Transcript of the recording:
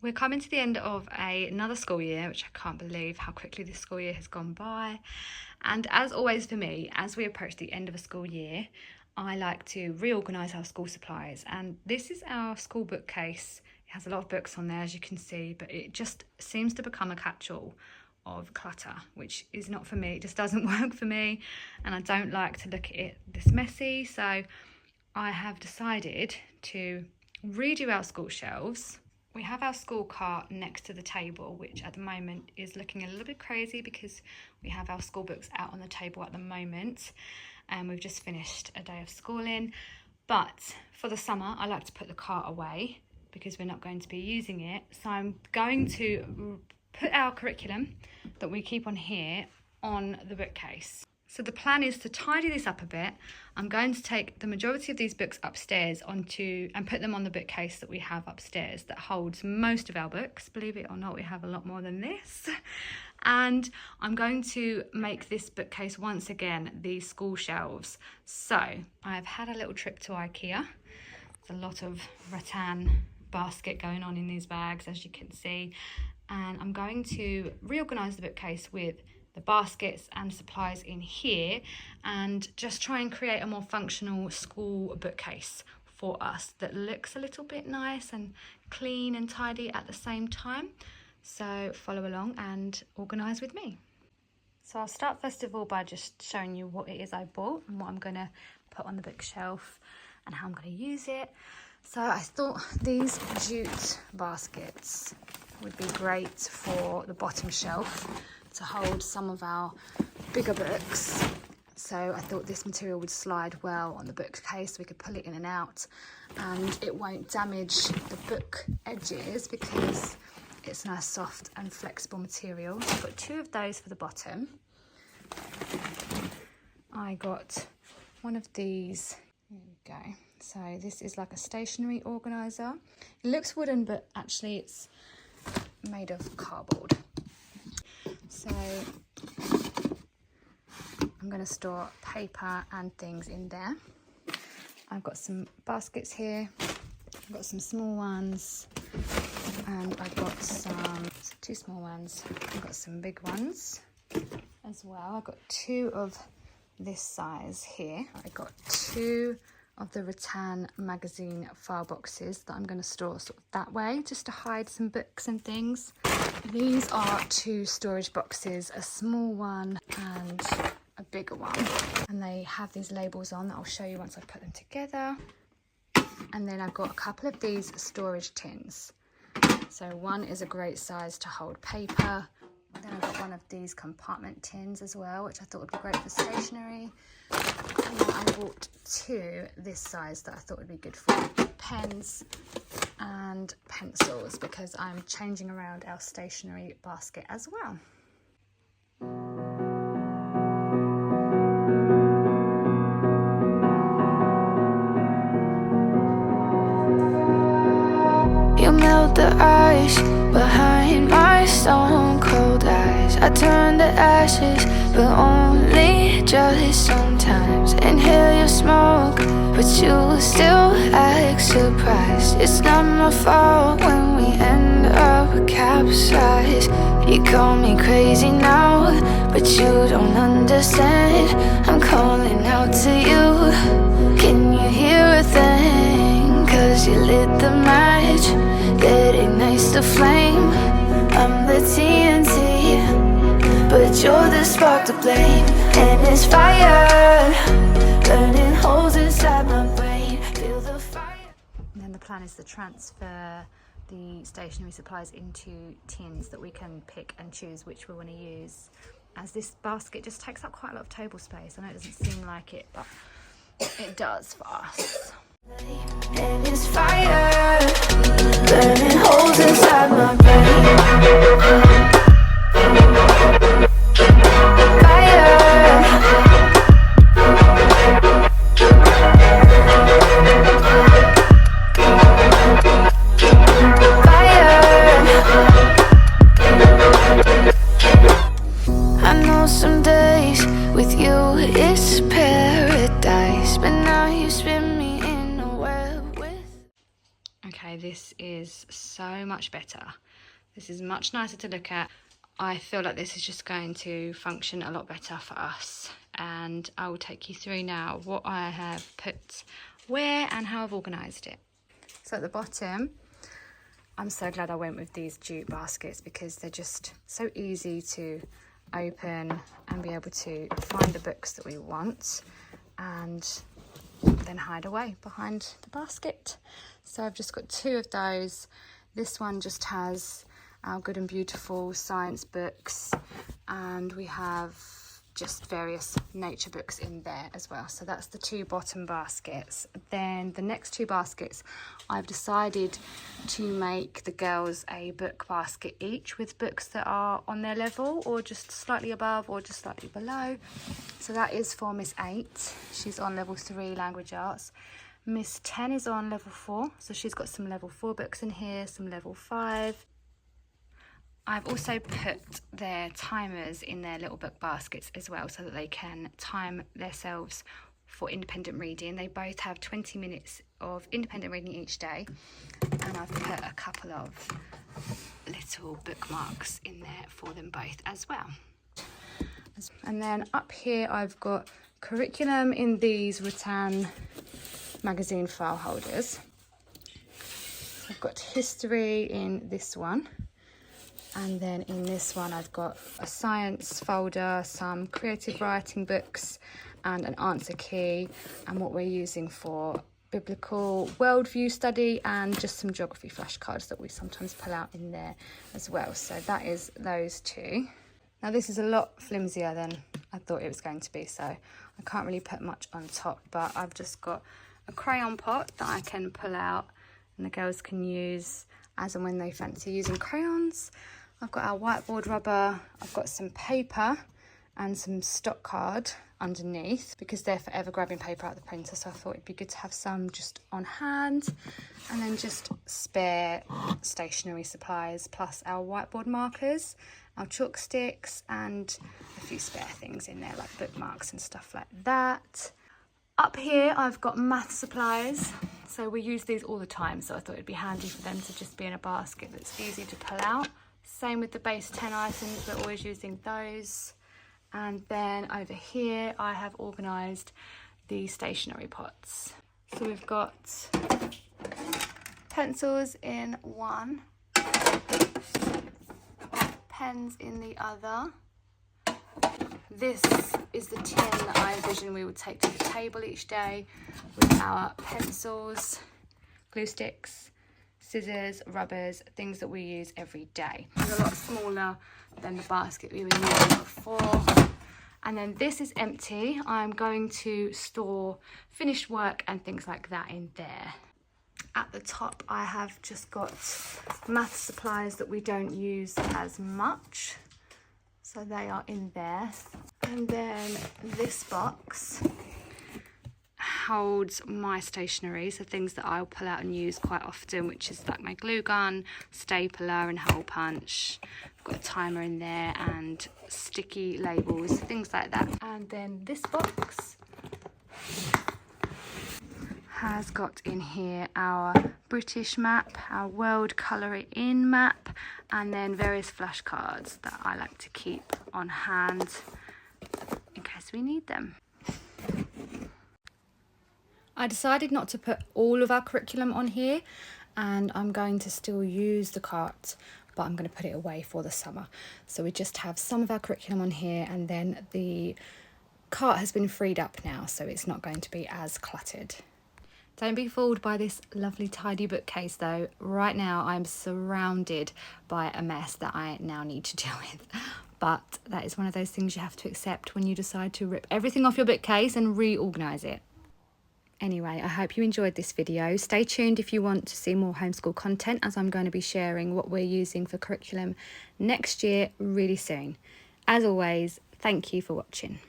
We're coming to the end of another school year, which I can't believe how quickly this school year has gone by. And as always for me, as we approach the end of a school year, I like to reorganise our school supplies. And this is our school bookcase. It has a lot of books on there, as you can see, but it just seems to become a catch-all of clutter, which is not for me. It just doesn't work for me, and I don't like to look at it this messy. So I have decided to redo our school shelves. We have our school cart next to the table, which at the moment is looking a little bit crazy because we have our school books out on the table at the moment, and we've just finished a day of schooling. But for the summer, I like to put the cart away because we're not going to be using it. So I'm going to put our curriculum that we keep on here on the bookcase. So the plan is to tidy this up a bit. I'm going to take the majority of these books upstairs and put them on the bookcase that we have upstairs that holds most of our books. Believe it or not, we have a lot more than this. And I'm going to make this bookcase once again the school shelves. So I've had a little trip to Ikea. There's a lot of rattan basket going on in these bags, as you can see. And I'm going to reorganise the bookcase with the baskets and supplies in here and just try and create a more functional school bookcase for us that looks a little bit nice and clean and tidy at the same time. So follow along and organise with me. So I'll start first of all by just showing you what it is I bought and what I'm going to put on the bookshelf and how I'm going to use it. So I thought these jute baskets would be great for the bottom shelf to hold some of our bigger books. So I thought this material would slide well on the bookcase so we could pull it in and out, and it won't damage the book edges because it's a nice soft and flexible material. So I've got 2 of those for the bottom. I got one of these. There we go. So this is like a stationery organiser. It looks wooden, but actually it's made of cardboard. So I'm going to store paper and things in there. I've got some baskets here. I've got some small ones, and I've got some 2 small ones. I've got some big ones as well. I've got 2 of this size here. I got 2 of the rattan magazine file boxes that I'm going to store sort of that way, just to hide some books and things. These are 2 storage boxes, a small one and a bigger one, and they have these labels on that I'll show you once I put them together. And then I've got a couple of these storage tins. So one is a great size to hold paper. Then I've got one of these compartment tins as well, which I thought would be great for stationery. And then I bought 2 this size that I thought would be good for pens and pencils, because I'm changing around our stationery basket as well. You melt the ice behind my stone cold eyes. I turn to ashes, but only just sometimes. Inhale your smoke, but you still act surprised. It's not my fault when we end up capsized. You call me crazy now, but you don't understand. I'm calling out to you. Can you hear a thing? 'Cause you lit the match that ignites the flame. I'm the TNT, but you're the spark to blame. And it's fire, burning holes inside my brain. Feel the fire. And then the plan is to transfer the stationery supplies into tins that we can pick and choose which we want to use, as this basket just takes up quite a lot of table space. I know it doesn't seem like it, but it does for us. And it's fire, burning holes inside my brain. I know some days with you it's paradise, but now you spin me in a web with. Okay, this is so so much better. This is much nicer to look at. I feel like this is just going to function a lot better for us, and I will take you through now what I have put where and how I've organised it. So at the bottom, I'm so glad I went with these jute baskets because they're just so easy to open and be able to find the books that we want and then hide away behind the basket. So I've just got 2 of those. This one just has our Good and Beautiful science books, and we have just various nature books in there as well. So that's the 2 bottom baskets. Then the next 2 baskets, I've decided to make the girls a book basket each with books that are on their level or just slightly above or just slightly below. So that is for Miss 8. She's on level 3 language arts. Miss 10 is on level 4. So she's got some level 4 books in here, some level 5. I've also put their timers in their little book baskets as well so that they can time themselves for independent reading. They both have 20 minutes of independent reading each day, and I've put a couple of little bookmarks in there for them both as well. And then up here I've got curriculum in these rattan magazine file holders. I've got history in this one. And then in this one, I've got a science folder, some creative writing books, and an answer key, and what we're using for biblical worldview study, and just some geography flashcards that we sometimes pull out in there as well. So that is those 2. Now this is a lot flimsier than I thought it was going to be, so I can't really put much on top, but I've just got a crayon pot that I can pull out and the girls can use as and when they fancy using crayons. I've got our whiteboard rubber, I've got some paper and some stock card underneath because they're forever grabbing paper out of the printer, so I thought it'd be good to have some just on hand. And then just spare stationery supplies plus our whiteboard markers, our chalk sticks, and a few spare things in there like bookmarks and stuff like that. Up here I've got math supplies, so we use these all the time, so I thought it'd be handy for them to just be in a basket that's easy to pull out. Same with the base 10 items, we're always using those. And then over here I have organised the stationery pots. So we've got pencils in one, pens in the other. This is the tin that I envision we would take to the table each day with our pencils, glue sticks, scissors, rubbers, things that we use every day. It's a lot smaller than the basket we were using before. And then this is empty. I'm going to store finished work and things like that in there. At the top I have just got math supplies that we don't use as much, so they are in there. And then this box holds my stationery, so things that I'll pull out and use quite often, which is like my glue gun, stapler and hole punch. I've got a timer in there and sticky labels, things like that. And then this box has got in here our British map, our world colour it in map, and then various flashcards that I like to keep on hand in case we need them. I decided not to put all of our curriculum on here, and I'm going to still use the cart, but I'm going to put it away for the summer. So we just have some of our curriculum on here, and then the cart has been freed up now, so it's not going to be as cluttered. Don't be fooled by this lovely tidy bookcase though. Right now I'm surrounded by a mess that I now need to deal with. But that is one of those things you have to accept when you decide to rip everything off your bookcase and reorganise it. Anyway, I hope you enjoyed this video. Stay tuned if you want to see more homeschool content, as I'm going to be sharing what we're using for curriculum next year really soon. As always, thank you for watching.